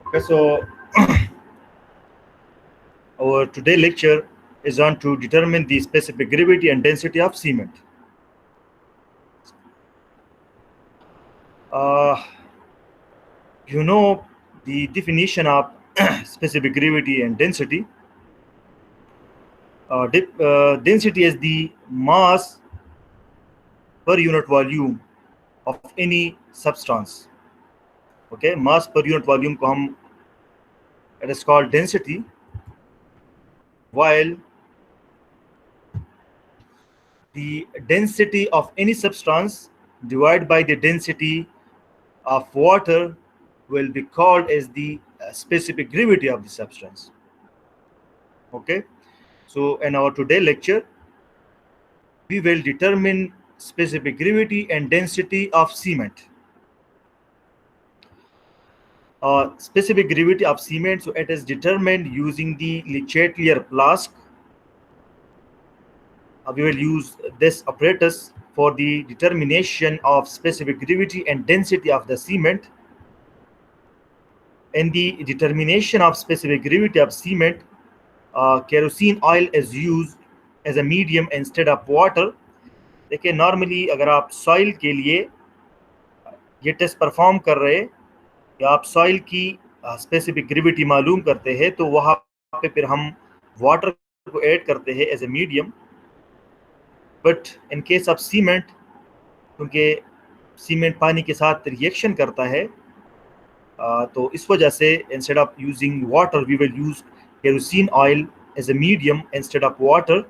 Okay, so our today lecture is on to determine the specific gravity and density of cement. Uh, you know the definition of specific gravity and density. Density is the mass per unit volume of any substance. Okay, mass per unit volume को हम it is called density, while the density of any substance divided by the density of water will be called as the specific gravity of the substance. Okay, so in our today lecture we will determine specific gravity and density of cement. Specific gravity of cement, so it is determined using the Le Chatelier flask. We will use this apparatus for the determination of specific gravity and density of the cement. In the determination of specific gravity of cement, kerosene oil is used as a medium instead of water. देखिए normally अगर आप soil के लिए ये test perform कर रहे हैं या आप सॉइल की स्पेसिफिक ग्रेविटी मालूम करते हैं तो वहाँ पे फिर हम वाटर को ऐड करते हैं as a medium. But in case of cement, क्योंकि सीमेंट पानी के साथ रिएक्शन करता है, तो इस वजह से instead of using water we will use kerosene oil as a medium instead of water,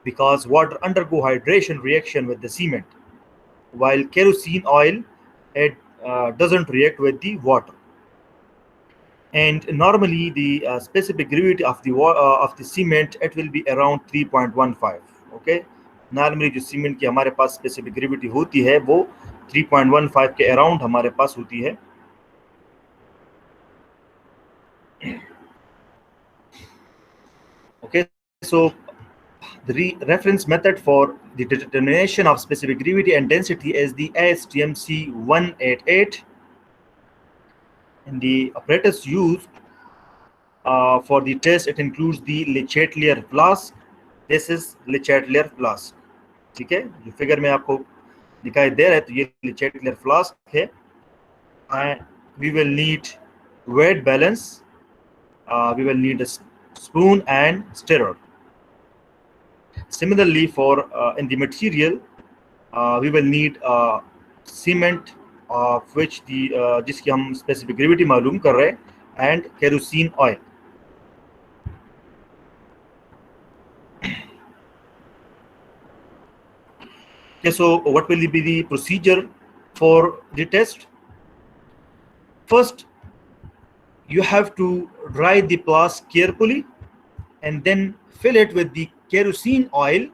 because water undergo hydration reaction with the cement, while kerosene oil doesn't react with the water. And normally the specific gravity of the cement, it will be around 3.15. okay, normally जो cement की हमारे पास specific gravity होती है वो 3.15 के around हमारे पास होती है. Okay, so the reference method for the determination of specific gravity and density is the ASTM C188, and the apparatus used for the test, it includes the Le Chatelier flask. This is Le Chatelier flask. ठीक है, जो figure में आपको दिखाई दे रहा है तो ये Le Chatelier flask है. And we will need weight balance, we will need a spoon and stirrer. Similarly, for in the material, we will need cement of which the जिसकी हम specific gravity मालूम कर रहे हैं, and kerosene oil. Okay, so what will be the procedure for the test? First, you have to dry the flask carefully and then fill it with the kerosene oil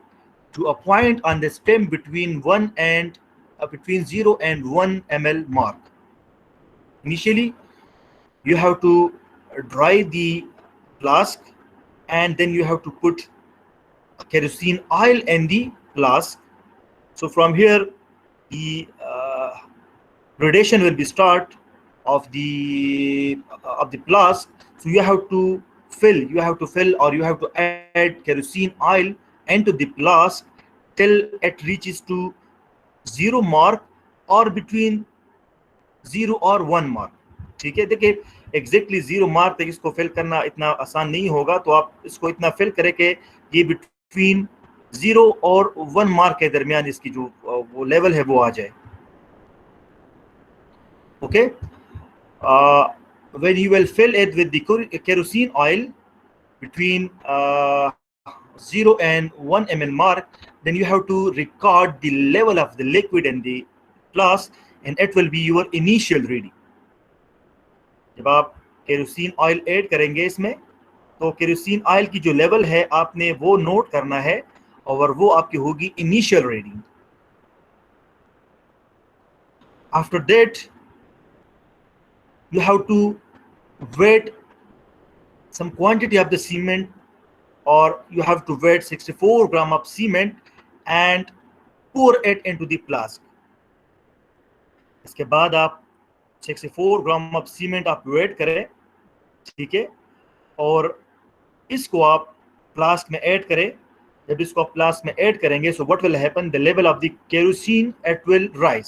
to a point on the stem between 0 and 1 ml mark. Initially, you have to dry the flask and then you have to put kerosene oil in the flask. So from here, the gradation will be start of the flask. So you have to fill or you have to add kerosene oil into the flask till it reaches to 0 mark or between 0 और 1 mark. ठीक है, देखिए exactly 0 mark तक इसको fill करना इतना आसान नहीं होगा, तो आप इसको इतना फिल करें कि ये बिटवीन 0 और 1 मार्क के दरमियान इसकी जो वो लेवल है वो आ जाए. Okay, when you will fill it with the kerosene oil between 0 and 1 ml mark, then you have to record the level of the liquid in the flask and it will be your initial reading. जब आप kerosene oil add करेंगे इसमें, तो kerosene oil की जो level है आपने वो नोट करना है और वो आपकी होगी initial reading. After that you have to weight some quantity of the cement, or you have to weight 64 gram of cement and pour it into the flask. इसके बाद आप 64 ग्राम ऑफ सीमेंट आप ऐड करें, ठीक है, और इसको आप फ्लास्क में ऐड करें। जब इसको आप फ्लास्क में ऐड करेंगे, so what will happen, the level of the kerosene it will rise.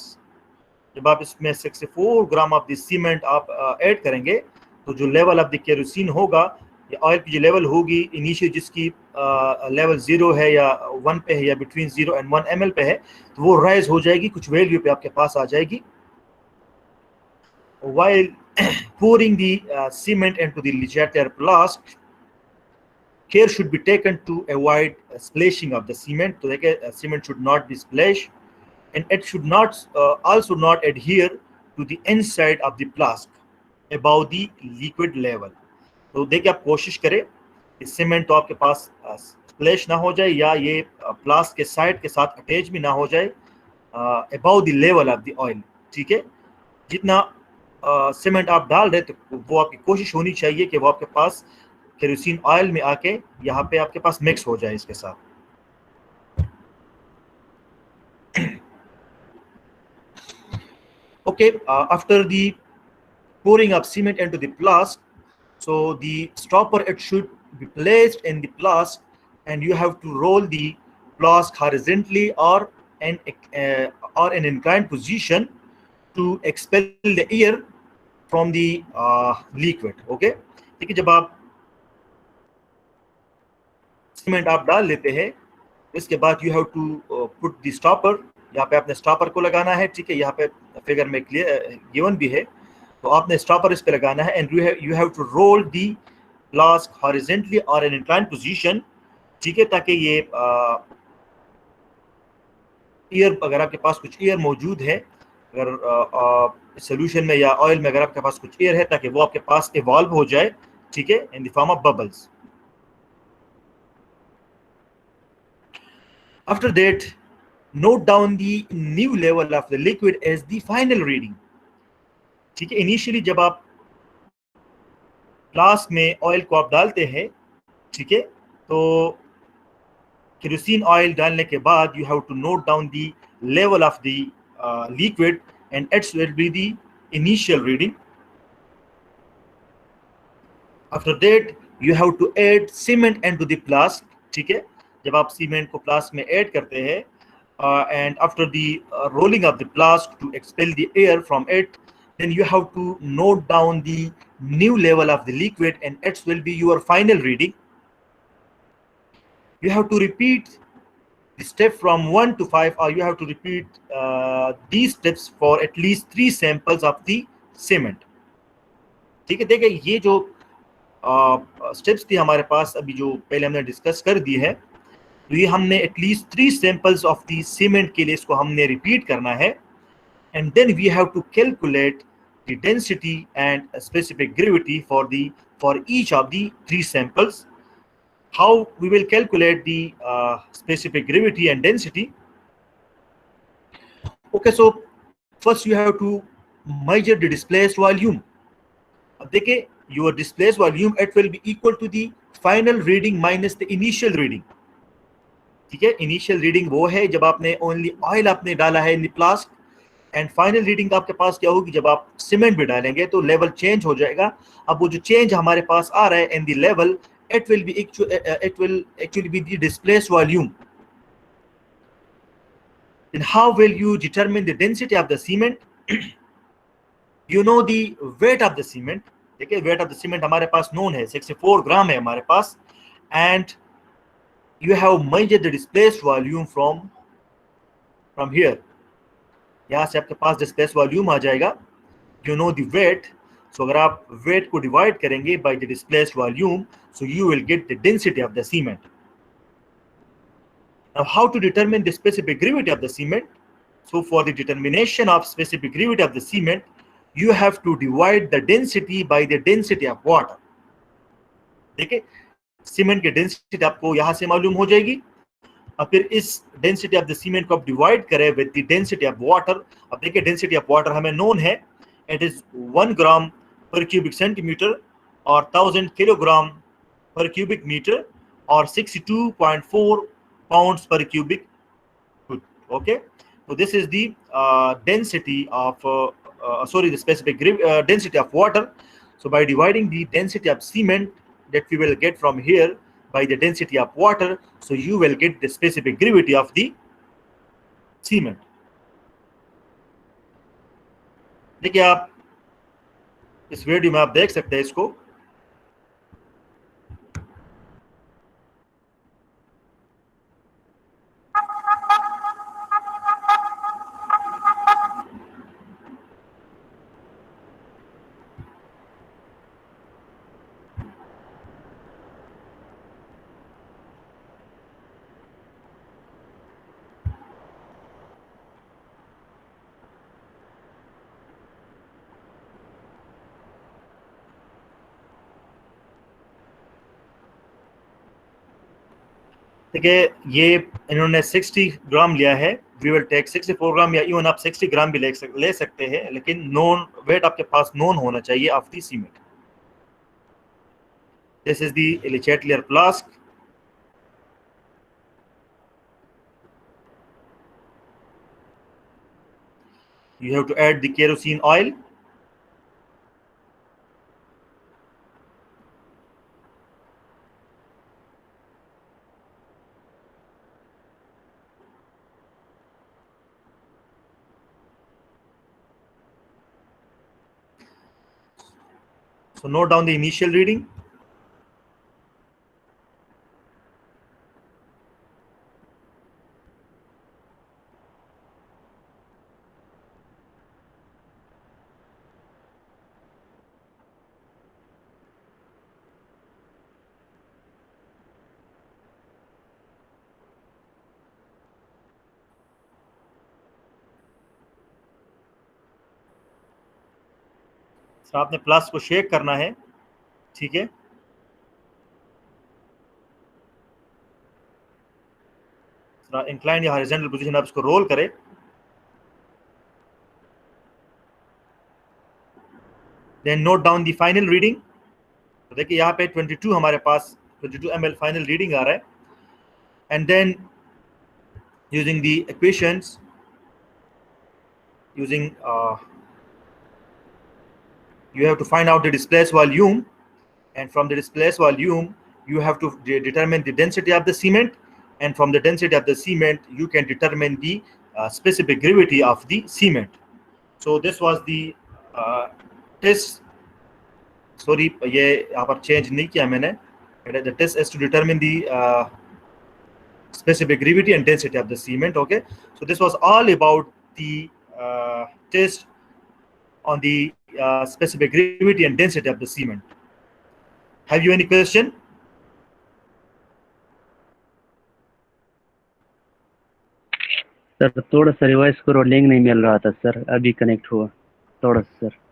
जब आप इसमें 64 ग्राम ऑफ द सीमेंट आप ऐड करेंगे, तो जो लेवल ऑफ द केरोसिन होगा, या ऑयल की जो लेवल होगी इनिशियल, जिसकी लेवल 0 है या 1 पे है या बिटवीन 0 एंड 1 ml पे है, तो वो राइज हो जाएगी, कुछ वैल्यू पे आपके पास आ जाएगी। While pouring the cement into the leachate flask, care should be taken to avoid splashing of the cement. So cement should not be splashed, and it should not also not adhere to the inside of the flask above the liquid level. तो देखिए आप कोशिश करें कि cement तो आपके पास splash ना हो जाए, या ये फ्लास्क के साइड के साथ अटैच भी ना हो जाए about the level of the oil, ठीक है। जितना सीमेंट आप डाल रहे, तो वो आपकी कोशिश होनी चाहिए कि वो आपके पास केरोसिन ऑयल में आके यहाँ पे आपके पास मिक्स हो जाए इसके साथ। Okay, after the pouring of cement into the flask, so the stopper, it should be placed in the flask, and you have to roll the flask horizontally or an inclined position to expel the air from the liquid. Okay, ठीक है। जब आप cement आप डाल लेते हैं, इसके बाद you have to put the stopper, यहाँ पे आपने स्टॉपर को लगाना है, ठीक है। यहाँ पे फिगर में क्लियर गिवन भी है, तो आपने स्टॉपर इस पे लगाना है, and you have to roll the flask horizontally और इन इंक्लाइंड पोजीशन, ठीक है, ताकि ये एयर, अगर आपके पास कुछ एयर मौजूद है, अगर सोल्यूशन में या ऑयल में अगर आपके पास कुछ एयर है, ताकि वो आपके पास इवॉल्व हो जाए, ठीक है, in the form of bubbles. After that, note down the new level of the liquid as the final reading, ठीक है। इनिशियली जब आप फ्लास्क में ऑयल को आप डालते हैं, ठीक है, तो केरोसिन ऑयल डालने के बाद you have to note down the level of the liquid, and its will be the initial reading. After that you have to add cement into the flask, ठीक है। जब आप सीमेंट को फ्लास्क में add करते हैं, and after the rolling of the flask to expel the air from it, then you have to note down the new level of the liquid, and it will be your final reading. You have to repeat the step from 1 to 5, or you have to repeat these steps for at least 3 samples of the cement, ठीक है। देखिए ये जो steps थी हमारे पास, अभी जो पहले हमने डिस्कस कर दी है, तो ये हमने at least 3 samples of the cement के लिए इसको हमने रिपीट करना है, and then we have to calculate the density and specific gravity for each of the 3 samples. How we will calculate the specific gravity and density? Okay, so first you have to measure the displaced volume. अब देखिए, your displaced volume it will be equal to the final reading minus the initial reading, ठीक है। Initial reading वो है जब आपने only oil आपने डाला है इन फ्लास्क, एंड फाइनल रीडिंग आपके पास क्या होगी, जब आप सीमेंट भी डालेंगे तो लेवल चेंज हो जाएगा। अब वो जो चेंज हमारे पास आ रहा है in the level, it will actually be the displaced volume. Then how will you determine the density of the cement? You know the weight of the cement, देखिए वेट ऑफ द सीमेंट हमारे पास known है, 64 gram है हमारे पास, and you have measured the displaced volume from here. यहाँ से आपके पास displaced volume आ जाएगा, you know the weight, so अगर आप weight को divide करेंगे by the displaced volume, so you will get the density of the cement. Now how to determine the specific gravity of the cement? So for the determination of specific gravity of the cement, you have to divide the density by the density of water. देखिए cement की density आपको यहां से मालूम हो जाएगी, और फिर इस डेंसिटी ऑफ द सीमेंट को आप डिवाइड करें with the density of water. अब देखिए डेंसिटी ऑफ वाटर हमें नोन है, इट इज 1 ग्राम पर क्यूबिक सेंटीमीटर और 1000 किलोग्राम पर क्यूबिक मीटर और 62.4 pounds per cubic foot. Okay, तो this is the density of the specific density of water. So by dividing the density of cement that we will get from here by the density of water, so you will get the specific gravity of the cement. देखिए आप इस video में आप देख सकते हैं इसको. देखिए ये इन्होंने 60 ग्राम लिया है. वी विल टेक 64 ग्राम या इवन आप 60 ग्राम भी ले सकते हैं, लेकिन नॉन वेट आपके पास नॉन होना चाहिए of the cement. This is the Le Chatelier flask. You have to add the kerosene oil. So note down the initial reading. तो आपने प्लस को शेक करना है, ठीक है. इंक्लाइन या हॉरिजॉन्टल पोजीशन आप इसको रोल करें. Then note down the final reading. तो देखिए यहाँ पे 22 हमारे पास 22 ml फाइनल रीडिंग आ रहा है. And then using the equations, using you have to find out the displaced volume, and from the displaced volume you have to determine the density of the cement, and from the density of the cement you can determine the specific gravity of the cement. So this was the test. Sorry, ये यहाँ पर change नहीं किया मैंने. The test is to determine the specific gravity and density of the cement. Okay, so this was all about the test on the specific gravity and density of the cement. Have you any question? Sir थोड़ा सा revise करो, link नहीं मिल रहा था sir, अभी connect हुआ थोड़ा sir.